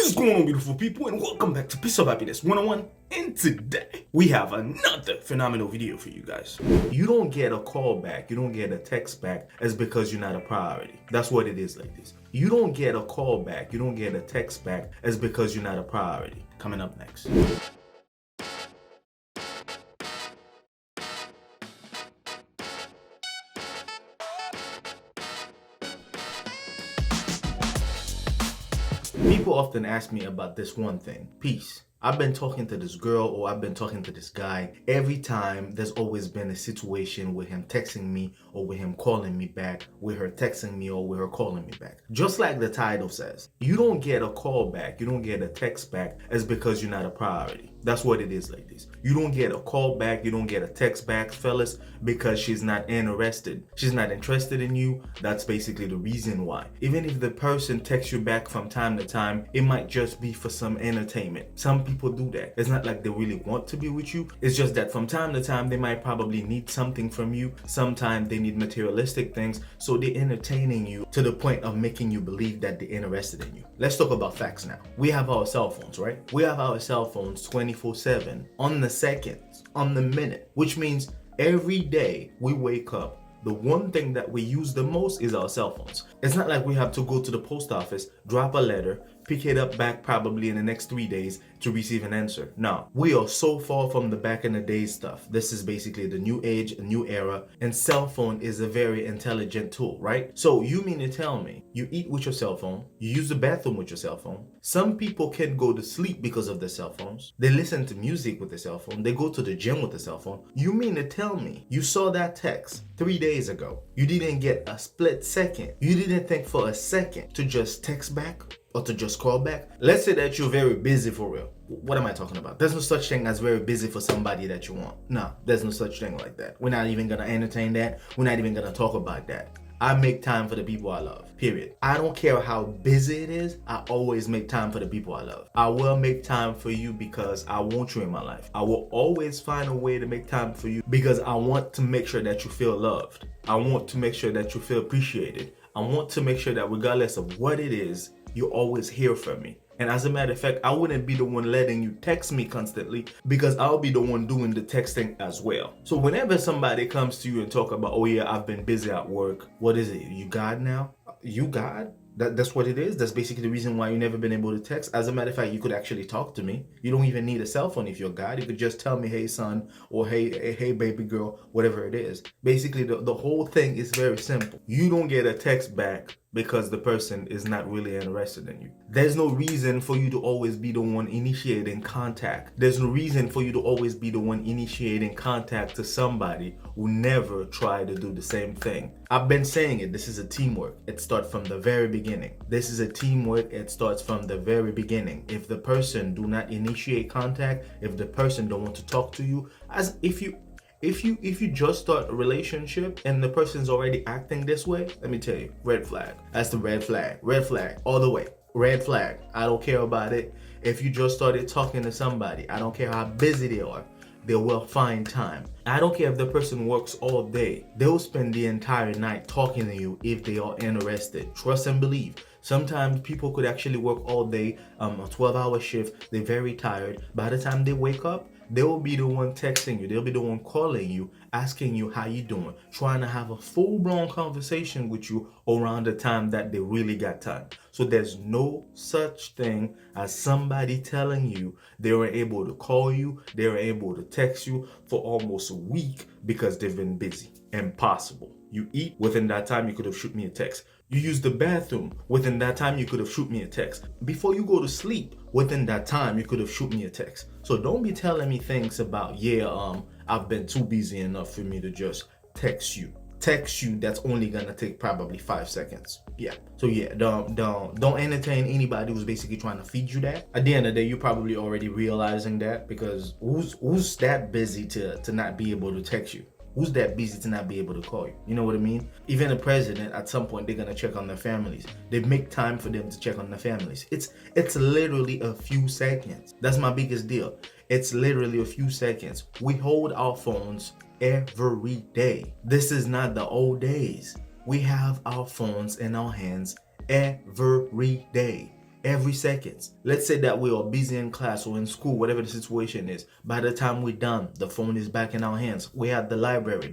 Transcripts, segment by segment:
What's going on, beautiful people, and welcome back to Piece of Happiness 101. And today we have another phenomenal video for you guys. You don't get a call back, you don't get a text back as because you're not a priority. That's what it is, ladies. You don't get a call back, you don't get a text back as because you're not a priority. Coming up next. People often ask me about this one thing, peace. I've been talking to this girl or I've been talking to this guy. Every time there's always been a situation with him texting me or with him calling me back, with her texting me or with her calling me back. Just like the title says, you don't get a call back, you don't get a text back as because you're not a priority. That's what it is, ladies. You don't get a call back, you don't get a text back, fellas, because she's not interested. She's not interested in you. That's basically the reason why. Even if the person texts you back from time to time, it might just be for some entertainment. Some people do that. It's not like they really want to be with you. It's just that from time to time, they might probably need something from you. Sometimes they need materialistic things. So they're entertaining you to the point of making you believe that they're interested in you. Let's talk about facts now. We have our cell phones, right? We have our cell phones 24/7, on the seconds, on the minute, which means every day we wake up, the one thing that we use the most is our cell phones. It's not like we have to go to the post office, drop a letter, pick it up back probably in the next 3 days to receive an answer. No, we are so far from the back in the days stuff. This is basically the new age, a new era, and cell phone is a very intelligent tool, right? So you mean to tell me you eat with your cell phone, you use the bathroom with your cell phone. Some people can go to sleep because of their cell phones. They listen to music with their cell phone. They go to the gym with their cell phone. You mean to tell me you saw that text 3 days ago? You didn't get a split second. You didn't think for a second to just text back or to just call back? Let's say that you're very busy for real. What am I talking about? There's no such thing as very busy for somebody that you want. No, there's no such thing like that. We're not even gonna entertain that. We're not even gonna talk about that. I make time for the people I love, period. I don't care how busy it is, I always make time for the people I love. I will make time for you because I want you in my life. I will always find a way to make time for you because I want to make sure that you feel loved. I want to make sure that you feel appreciated. I want to make sure that regardless of what it is, you always hear from me. And as a matter of fact, I wouldn't be the one letting you text me constantly because I'll be the one doing the texting as well. So whenever somebody comes to you and talk about, oh yeah, I've been busy at work. What is it? You God now? You God? That's what it is. That's basically the reason why you've never been able to text. As a matter of fact, you could actually talk to me. You don't even need a cell phone if you're God. You could just tell me, hey son, or hey baby girl, whatever it is. Basically, the whole thing is very simple. You don't get a text back because the person is not really interested in you. There's no reason for you to always be the one initiating contact. There's no reason for you to always be the one initiating contact to somebody who never tried to do the same thing. I've been saying it, this is a teamwork. It starts from the very beginning. This is a teamwork, it starts from the very beginning. If the person do not initiate contact, if the person don't want to talk to you, as if you just start a relationship and the person's already acting this way, let me tell you, red flag. That's the red flag. Red flag all the way. Red flag. I don't care about it. If you just started talking to somebody, I don't care how busy they are, they will find time. I don't care if the person works all day. They'll spend the entire night talking to you if they are interested. Trust and believe. Sometimes people could actually work all day, a 12-hour shift. They're very tired. By the time they wake up, they will be the one texting you. They'll be the one calling you, asking you how you doing, trying to have a full-blown conversation with you around the time that they really got time. So there's no such thing as somebody telling you they were able to call you, they were able to text you for almost a week because they've been busy. Impossible. You eat, within that time you could have shoot me a text. You use the bathroom, within that time you could have shoot me a text. Before you go to sleep, within that time you could have shoot me a text. So don't be telling me things about, I've been too busy enough for me to just text you. That's only gonna take probably 5 seconds. Yeah. So yeah, don't entertain anybody who's basically trying to feed you that. At the end of the day, you're probably already realizing that, because who's that busy to not be able to text you? Who's that busy to not be able to call you? You know what I mean? Even the president, at some point, they're gonna check on their families. They make time for them to check on their families. It's literally a few seconds. That's my biggest deal. It's literally a few seconds. We hold our phones every day. This is not the old days. We have our phones in our hands every day. every second. Let's say that we are busy in class or in school, whatever the situation is. By the time we're done, the phone is back in our hands. We're at the library.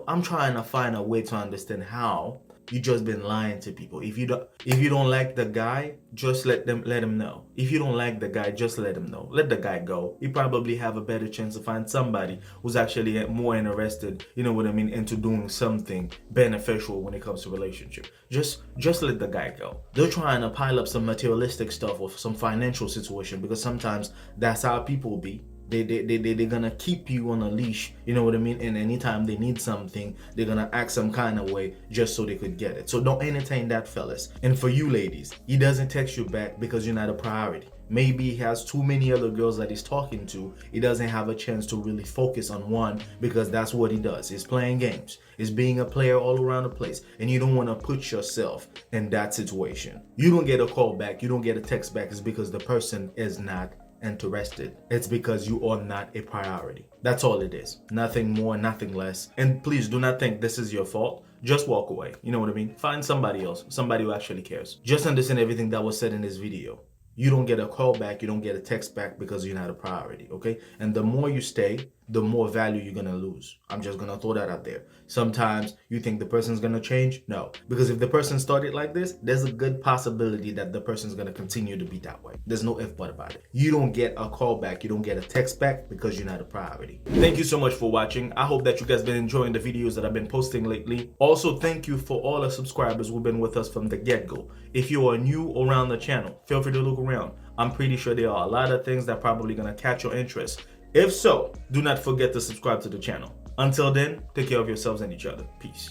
I'm trying to find a way to understand how you just been lying to people. If you don't like the guy, just let him know. If you don't like the guy, just let him know. Let the guy go. You probably have a better chance to find somebody who's actually more interested, you know what I mean, into doing something beneficial when it comes to relationship. Just let the guy go. They're trying to pile up some materialistic stuff or some financial situation, because sometimes that's how people be. They're gonna keep you on a leash, you know what I mean? And anytime they need something, they're gonna act some kind of way just so they could get it. So don't entertain that, fellas. And for you ladies, he doesn't text you back because you're not a priority. Maybe he has too many other girls that he's talking to. He doesn't have a chance to really focus on one, because that's what he does. He's playing games. He's being a player all around the place. And you don't want to put yourself in that situation. You don't get a call back, you don't get a text back. It's because the person is not interested. It's because you are not a priority. That's all it is. Nothing more, nothing less. And please do not think this is your fault. Just walk away. You know what I mean? Find somebody else, somebody who actually cares. Just understand everything that was said in this video. You don't get a call back, you don't get a text back because you're not a priority, okay? And the more you stay, the more value you're gonna lose. I'm just gonna throw that out there. Sometimes you think the person's gonna change? No. Because if the person started like this, there's a good possibility that the person's gonna continue to be that way. There's no if but about it. You don't get a call back, you don't get a text back because you're not a priority. Thank you so much for watching. I hope that you guys been enjoying the videos that I've been posting lately. Also, thank you for all the subscribers who've been with us from the get-go. If you are new around the channel, feel free to look around. I'm pretty sure there are a lot of things that are probably gonna catch your interest. If so, do not forget to subscribe to the channel. Until then, take care of yourselves and each other. Peace.